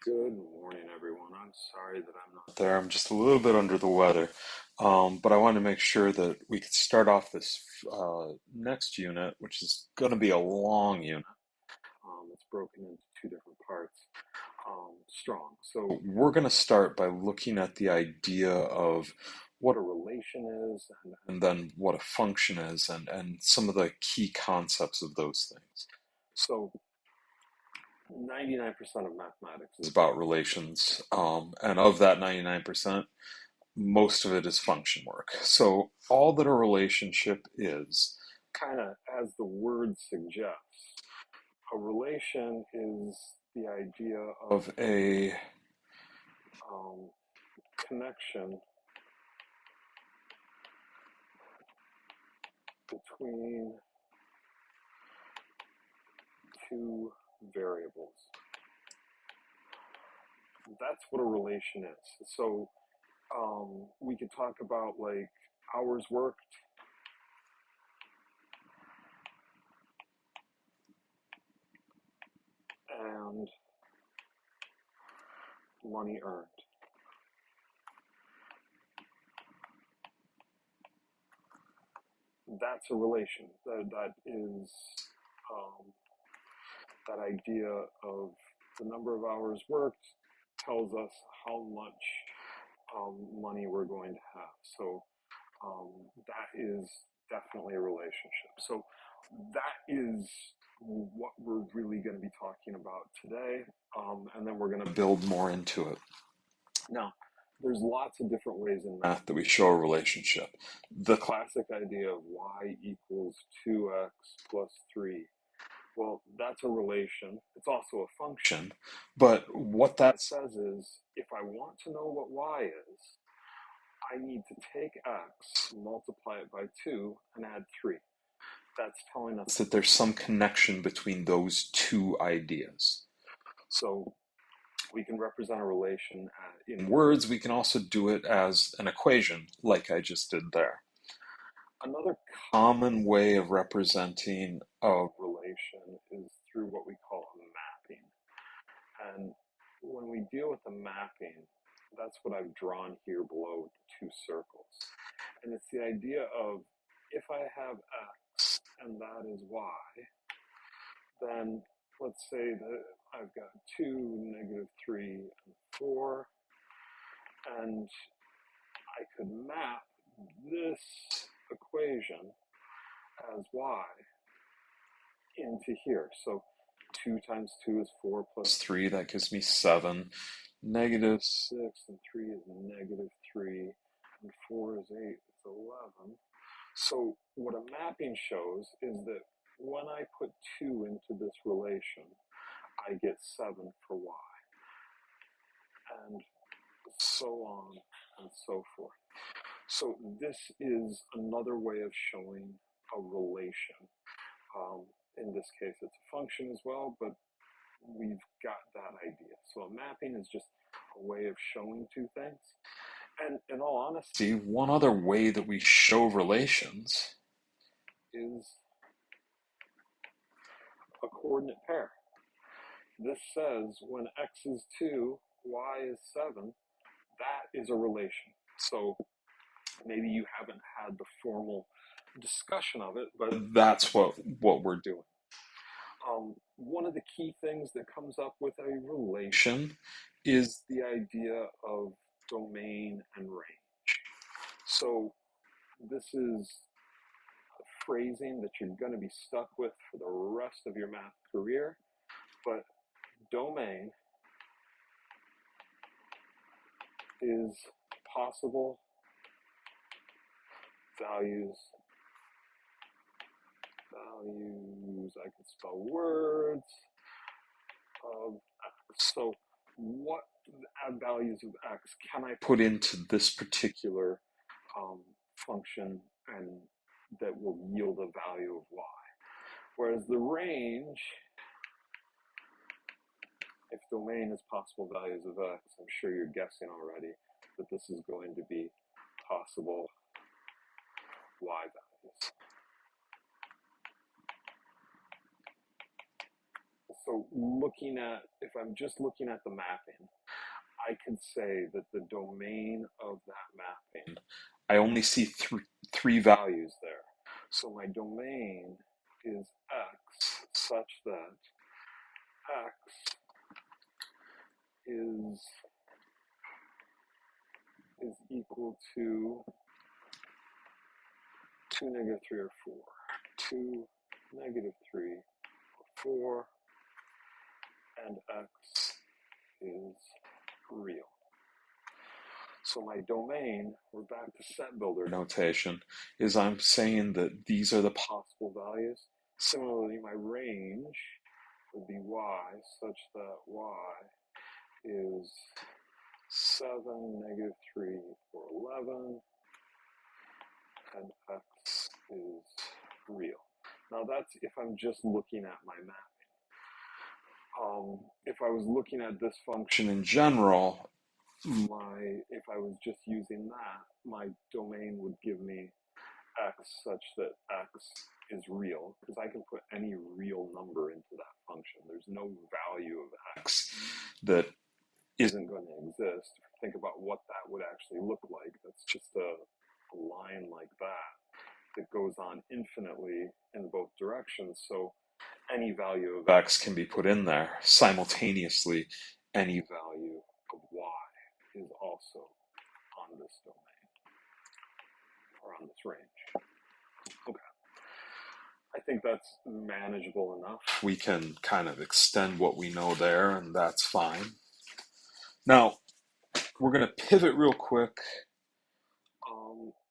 Good morning, everyone. I'm sorry that I'm not there. I'm just a little bit under the weather. But I want to make sure that we could start off this next unit, which is going to be a long unit. It's broken into two different parts, strong. So we're going to start by looking at the idea of what a relation is and then what a function is and some of the key concepts of those things. So 99% of mathematics is about relations. And of that 99%, most of it is function work. So all that a relationship is, kind of as the word suggests, a relation is the idea of a um, connection between two variables. That's what a relation is. So we could talk about like hours worked and money earned. That's a relation. That is um, that idea of the number of hours worked tells us how much money we're going to have. So that is definitely a relationship. So that is what we're really going to be talking about today, and then we're going to build more into it. Now, there's lots of different ways in math that we show a relationship. The classic idea of y equals 2x plus 3. Well, that's a relation. It's also a function. But what that says is, if I want to know what y is, I need to take x, multiply it by 2, and add 3. That's telling us that there's some connection between those two ideas. So we can represent a relation in words. We can also do it as an equation, like I just did there. Another common way of representing a relation is through what we call a mapping. And when we deal with a mapping, that's what I've drawn here below two circles. And it's the idea of if I have x and that is y, then let's say that I've got 2, -3, and 4, and I could map this equation as y into here. So 2 times 2 is 4 plus 3, that gives me 7. -6 and 3 is -3, and 4 is 8, it's 11. So what a mapping shows is that when I put 2 into this relation, I get 7 for y, and so on and so forth. So this is another way of showing a relation. In this case, it's a function as well, but we've got that idea. So a mapping is just a way of showing two things. And in all honesty, one other way that we show relations is a coordinate pair. This says when x is 2, y is 7, that is a relation. So maybe you haven't had the formal discussion of it, but that's what we're doing. One of the key things that comes up with a relation is the idea of domain and range. So this is a phrasing that you're going to be stuck with for the rest of your math career, but domain is possible values. I can spell words of x. So what values of x can I put into this particular function and that will yield a value of y? Whereas the range, if domain is possible values of x, I'm sure you're guessing already that this is going to be possible y values. So if I'm just looking at the mapping, I could say that the domain of that mapping, I only see three values there. So my domain is x such that x is equal to 2, -3, or 4. 2, -3, or 4, and x is real. So my domain, we're back to set builder notation, is I'm saying that these are the possible values. Similarly, my range would be y such that y is 7, -3, or 11, and x is real. Now that's if I'm just looking at my map. If I was looking at this function in general, if I was just using that, my domain would give me x such that x is real, because I can put any real number into that function. There's no value of x that isn't going to exist. Think about what that would actually look like. That's just a line like that goes on infinitely in both directions. So any value of x can be put in there. Simultaneously, any value of y is also on this domain, or on this range. Okay. I think that's manageable enough. We can kind of extend what we know there, and that's fine. Now, we're going to pivot real quick,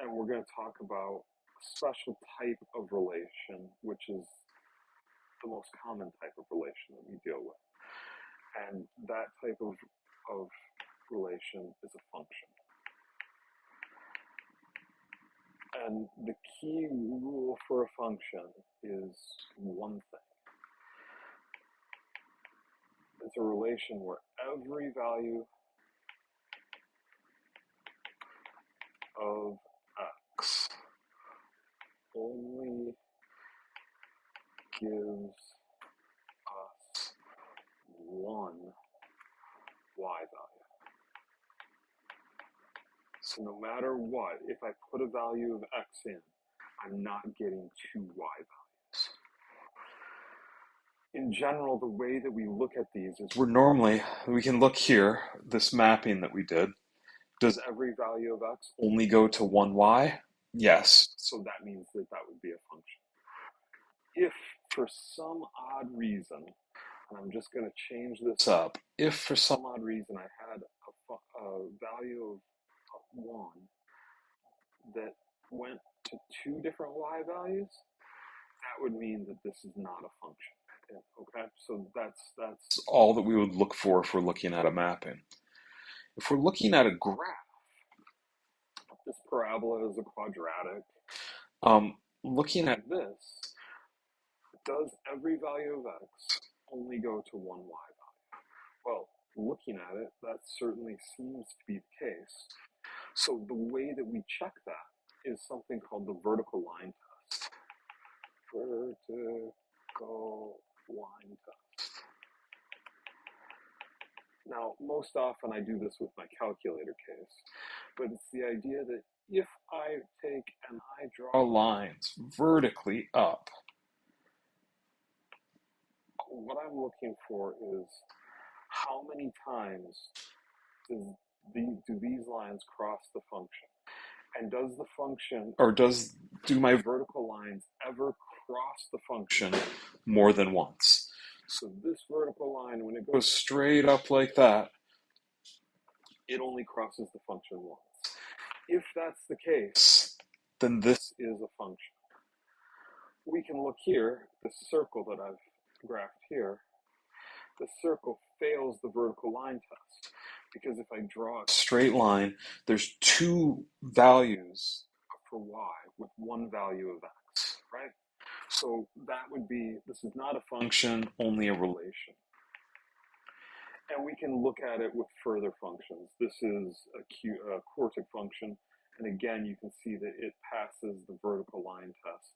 and we're going to talk about a special type of relation, which is the most common type of relation that we deal with. And that type of relation is a function. And the key rule for a function is one thing. It's a relation where every value of x only gives us one y value. So no matter what, if I put a value of x in, I'm not getting two y values. In general, the way that we look at these is we can look here, this mapping that we did. Does every value of x only go to one y? Yes. So that means that would be a function. If for some odd reason, and I'm just going to change this up, if for some odd reason I had a value of 1 that went to two different y values, that would mean that this is not a function. Okay, so that's all that we would look for if we're looking at a mapping. If we're looking at a graph, this parabola is a quadratic. Looking at this, does every value of x only go to one y value? Well, looking at it, that certainly seems to be the case. So the way that we check that is something called the vertical line test. Vertical line test. Now, most often I do this with my calculator case, but it's the idea that if I take and I draw lines vertically up, what I'm looking for is how many times do these lines cross the function? And does the function, or do my vertical lines ever cross the function more than once? So this vertical line, when it goes straight up like that, it only crosses the function once. If that's the case, then this is a function. We can look here, the circle that I've graphed here, the circle fails the vertical line test, because if I draw a straight line, there's two values for y with one value of x, right? So that would be, this is not a function, only a relation. And we can look at it with further functions. This is a quartic function, and again, you can see that it passes the vertical line test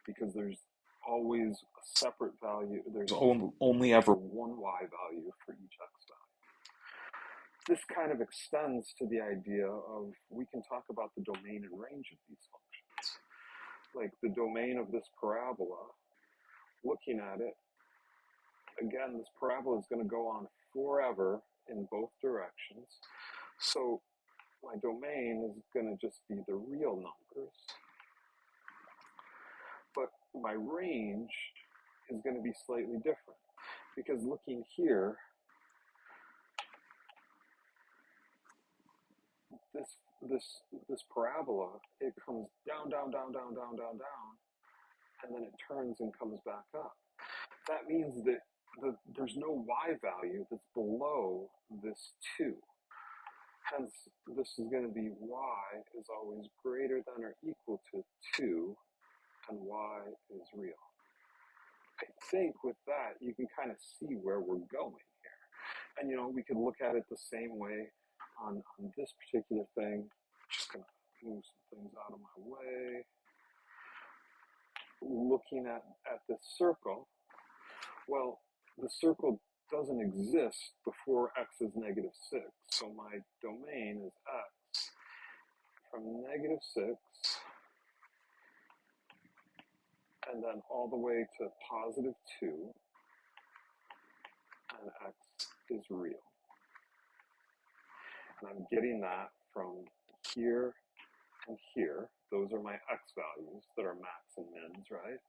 because there's always a separate value. There's only ever one y value for each x value. This kind of extends to the idea of, we can talk about the domain and range of these functions. Like the domain of this parabola, looking at it, again, this parabola is going to go on forever in both directions. So my domain is going to just be the real numbers. But my range is going to be slightly different, because looking here, this parabola, it comes down, down, down, down, down, down, down, and then it turns and comes back up. That means that there's no y value that's below this 2. Hence, this is going to be y is always greater than or equal to 2, and y is real. I think with that, you can kind of see where we're going here. And, we could look at it the same way on this particular thing. Just going to move some things out of my way. Looking at this circle, well, the circle doesn't exist before x is -6. So my domain is x from -6 and then all the way to +2, and x is real. And I'm getting that from here and here. Those are my x values that are max and mins, right?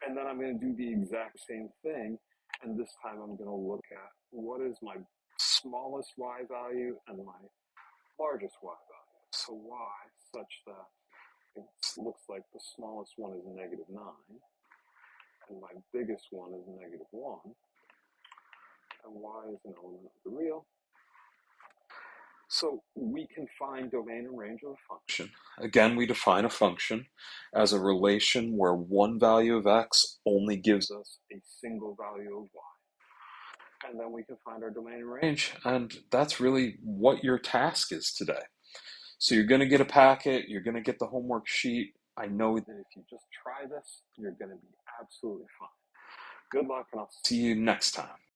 And then I'm going to do the exact same thing, and this time I'm going to look at what is my smallest y value and my largest y value. So y such that it looks like the smallest one is -9, and my biggest one is -1, and y is an element of the real. So we can find domain and range of a function. Again, we define a function as a relation where one value of x only gives us a single value of y. And then we can find our domain and range. And that's really what your task is today. So you're going to get a packet, you're going to get the homework sheet. I know that if you just try this, you're going to be absolutely fine. Good luck, and I'll see you next time.